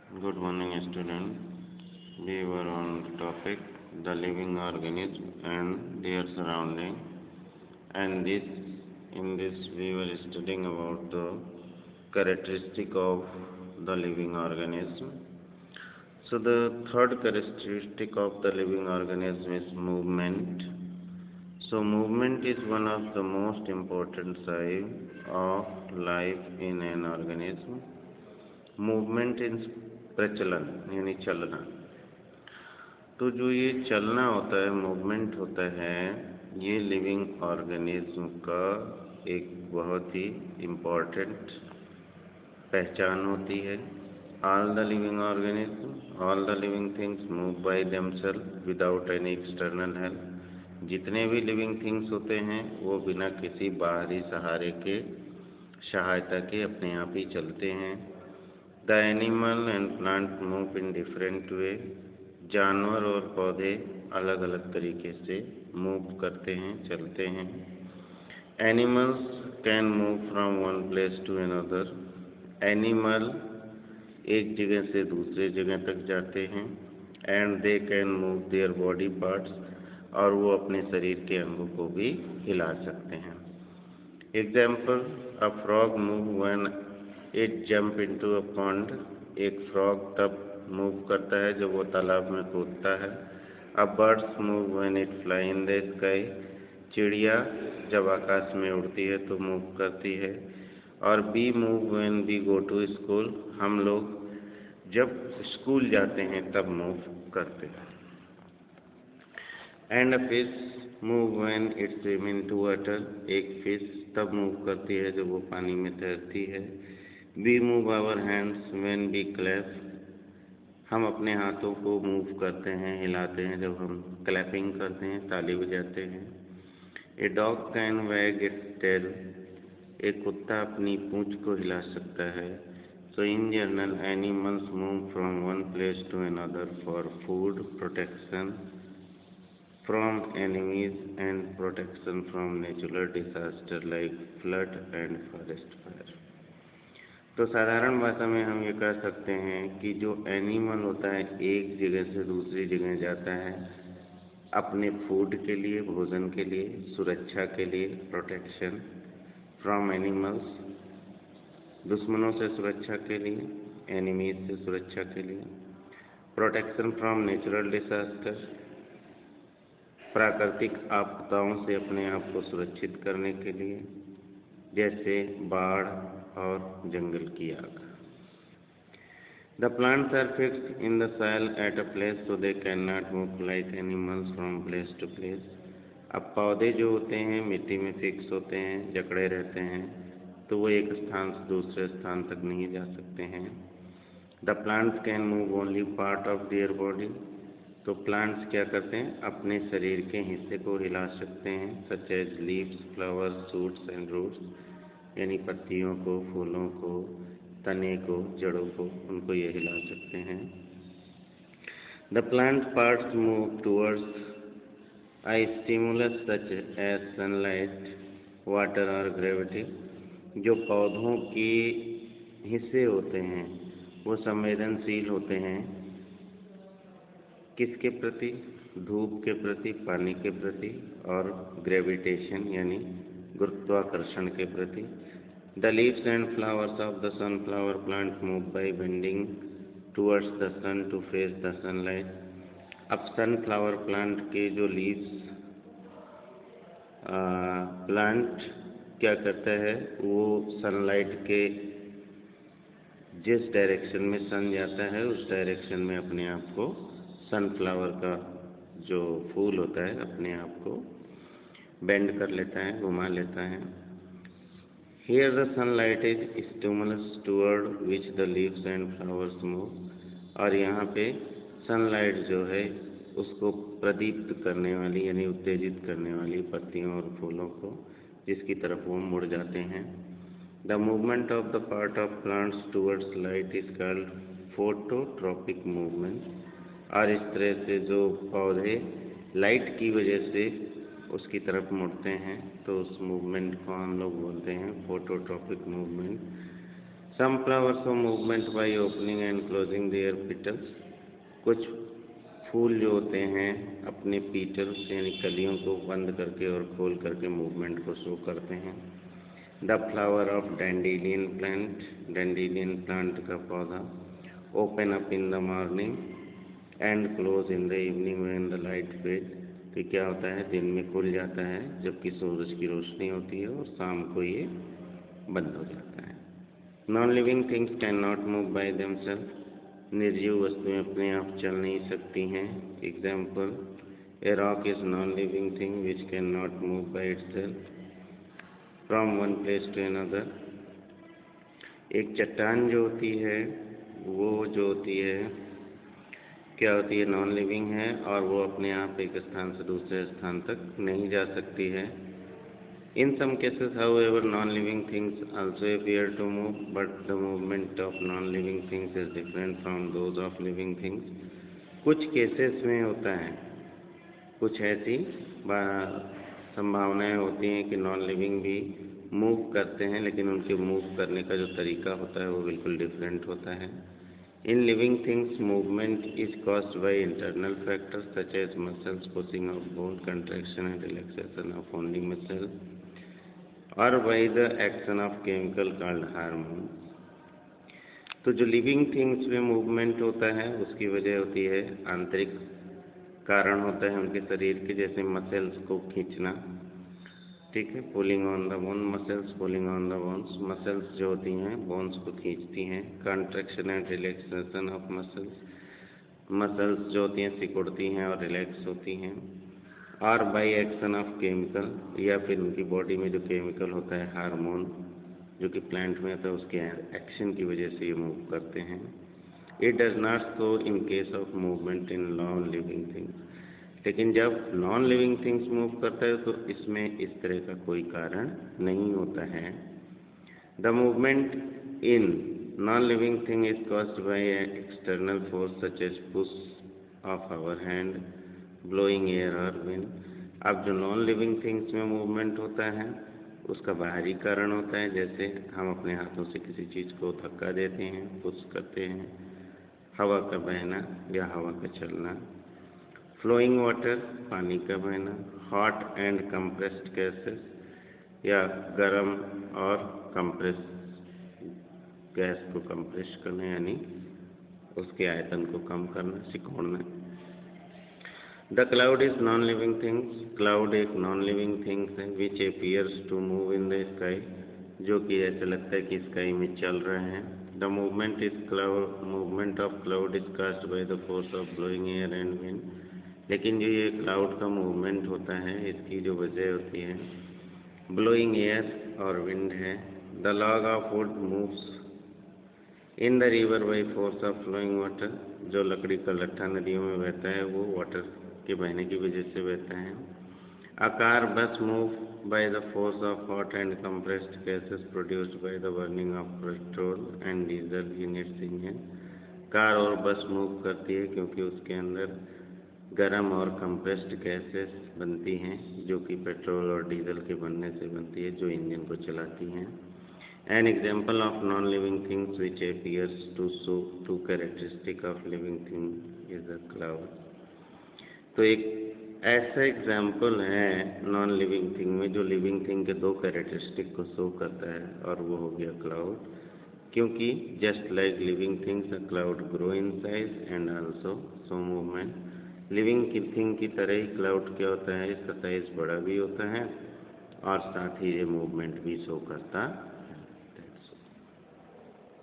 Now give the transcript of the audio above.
Good morning, student. We were on the topic the living organism and their surrounding, and in this we were studying about the characteristic of the living organism. So the third characteristic of the living organism is movement. So movement is one of the most important signs of life in an organism. Movement in प्रचलन यानी चलना। तो जो ये चलना होता है, movement होता है, ये लिविंग ऑर्गेनिज्म का एक बहुत ही इम्पोर्टेंट पहचान होती है। All the living organism, all the living things move by themselves without any external help. जितने भी लिविंग थिंग्स होते हैं वो बिना किसी बाहरी सहारे के सहायता के अपने आप ही चलते हैं। The animal and plant move in different way. जानवर और पौधे अलग अलग तरीके से मूव करते हैं, चलते हैं। Animals can move from one place to another. Animal एक जगह से दूसरे जगह तक जाते हैं। And they can move their body parts, और वो अपने शरीर के अंगों को भी हिला सकते हैं। Example, a frog move when it jump into a pond. एक फ्रॉग तब मूव करता है जब वो तालाब में कूदता है। A bird's move when it fly in the sky. चिड़िया जब आकाश में उड़ती है तो मूव करती है। और be move when we go to school. हम लोग जब स्कूल जाते हैं तब मूव करते हैं। And a fish move when it swim in to water. एक फिश तब मूव करती है जब वो पानी में तैरती है। We move our hands when we clap. हम अपने हाथों को मूव करते हैं, हिलाते हैं जब हम क्लैपिंग करते हैं, ताली बजाते हैं। A dog can wag its tail. एक कुत्ता अपनी पूंछ को हिला सकता है। So in general animals move from one place to another for food, protection from enemies and protection from natural disaster like flood and forest fire. तो साधारण भाषा में हम ये कह सकते हैं कि जो एनिमल होता है एक जगह से दूसरी जगह जाता है अपने फूड के लिए, भोजन के लिए, सुरक्षा के लिए, प्रोटेक्शन फ्रॉम एनिमल्स, दुश्मनों से सुरक्षा के लिए, एनिमीज से सुरक्षा के लिए, प्रोटेक्शन फ्रॉम नेचुरल डिजास्टर, प्राकृतिक आपदाओं से अपने आप को सुरक्षित करने के लिए, जैसे बाढ़ और जंगल की आग। The plants are fixed in the soil at a place so they can not move like animals from place to place. अब पौधे जो होते हैं मिट्टी में फिक्स होते हैं, जकड़े रहते हैं, तो वो एक स्थान से दूसरे स्थान तक नहीं जा सकते हैं। The plants can move only part of their body. तो प्लांट्स क्या करते हैं, अपने शरीर के हिस्से को हिला सकते हैं, such as leaves, flowers, shoots and roots, यानी पत्तियों को, फूलों को, तने को, जड़ों को, उनको ये हिला सकते हैं। The plant parts move towards a stimulus such as sunlight, water और gravity। जो पौधों के हिस्से होते हैं वो संवेदनशील होते हैं किसके प्रति, धूप के प्रति, पानी के प्रति और ग्रेविटेशन यानी गुरुत्वाकर्षण के प्रति। The leaves and flowers of the sunflower plant move by bending towards the sun to face the sunlight. अब सनफ्लावर प्लांट के जो लीव्स प्लांट क्या करता है, वो सनलाइट के जिस डायरेक्शन में सन जाता है उस डायरेक्शन में अपने आप को, सनफ्लावर का जो फूल होता है अपने आप को बेंड कर लेता है, घुमा लेता है। Here the sunlight is stimulus toward which the leaves and flowers move. और यहाँ पे सनलाइट जो है उसको प्रदीप्त करने वाली यानी उत्तेजित करने वाली पत्तियों और फूलों को, जिसकी तरफ वो मुड़ जाते हैं। The movement of the part of plants towards light is called phototropic movement. और इस तरह से जो पौधे लाइट की वजह से उसकी तरफ मुड़ते हैं तो उस मूवमेंट को हम लोग बोलते हैं phototropic movement. Some flowers show movement by opening and closing their petals. कुछ फूल जो होते हैं अपने पीटल्स यानी कलियों को बंद करके और खोल करके मूवमेंट को शो करते हैं। The flower of dandelion plant का पौधा open up in the morning and close in the evening when the light fade. तो क्या होता है, दिन में खुल जाता है जबकि सूरज की रोशनी होती है और शाम को ये बंद हो जाता है। Non living things can not move by themselves. निर्जीव वस्तुएं अपने आप चल नहीं सकती हैं। Example, a rock is non living thing which can not move by itself from one place to another. एक चट्टान जो होती है वो जो होती है क्या होती है, नॉन लिविंग है और वो अपने आप एक स्थान से दूसरे स्थान तक नहीं जा सकती है। In some cases, however, non-living things also appear to move, but the movement of non-living things is different from those of living things. कुछ केसेस में होता है, कुछ ऐसी संभावनाएं होती हैं कि नॉन लिविंग भी मूव करते हैं, लेकिन उनके मूव करने का जो तरीका होता है वो बिल्कुल डिफरेंट होता है। In living things, movement is caused by internal factors such as muscles pushing of bone, contraction and relaxation of only muscle, or by the action of chemical called hormones. तो जो लिविंग थिंग्स में movement होता है उसकी वजह होती है आंतरिक कारण होता है उनके शरीर के, जैसे मसल्स को खींचना, ठीक है, pulling on the bone, muscles pulling on the bones, muscles जो होती हैं बोन्स को खींचती हैं। Contraction and relaxation of muscles, muscles जो होती हैं सिकुड़ती हैं और रिलैक्स होती हैं। और बाई एक्शन ऑफ केमिकल, या फिर उनकी बॉडी में जो केमिकल होता है हार्मोन जो कि प्लांट में होता है उसके एक्शन की वजह से ये मूव करते हैं। It does not so in case of movement in non living things. लेकिन जब नॉन लिविंग थिंग्स मूव करता है तो इसमें इस तरह का कोई कारण नहीं होता है। The movement in non living thing is caused by external force such as push of our hand, blowing air और विंड। अब जो नॉन लिविंग थिंग्स में मूवमेंट होता है उसका बाहरी कारण होता है, जैसे हम अपने हाथों से किसी चीज़ को धक्का देते हैं, पुश करते हैं, हवा का बहना या हवा का चलना, फ्लोइंग वाटर पानी का बहना, हॉट एंड कंप्रेस्ड गैसेस या गर्म और कंप्रेस गैस को कंप्रेस करना यानी उसके आयतन को कम करना, सिकोड़ना। The cloud is non living things. Cloud एक नॉन लिविंग थिंग्स है which appears to move in the sky, जो कि ऐसा लगता है कि स्काई में चल रहे हैं। The movement of cloud is caused by the force of blowing air and wind. लेकिन जो ये क्लाउड का मूवमेंट होता है इसकी जो वजह होती है ब्लोइंग एयर और विंड है। The log of wood moves in the river by force of flowing water. जो लकड़ी का लट्ठा नदियों में बहता है वो वाटर के बहने की वजह से बहता है। A car bus move by the force of hot and compressed gases produced by the burning of petrol and diesel in its engine. Car और बस मूव करती है क्योंकि उसके अंदर गर्म और कंप्रेस्ड गैसेस बनती हैं जो कि पेट्रोल और डीजल के बनने से बनती है जो इंजन को चलाती हैं। An example of non living things which appears to show two characteristic of living thing is a cloud. तो एक ऐसा एग्जाम्पल है नॉन लिविंग थिंग में जो लिविंग थिंग के दो कैरेक्टरिस्टिक को शो करता है और वो हो गया क्लाउड, क्योंकि just like living things a cloud grow in size and also show movement. Living key thing की तरह ही क्लाउड क्या होता है, इसका साइज बड़ा भी होता है और साथ ही ये मूवमेंट भी शो करता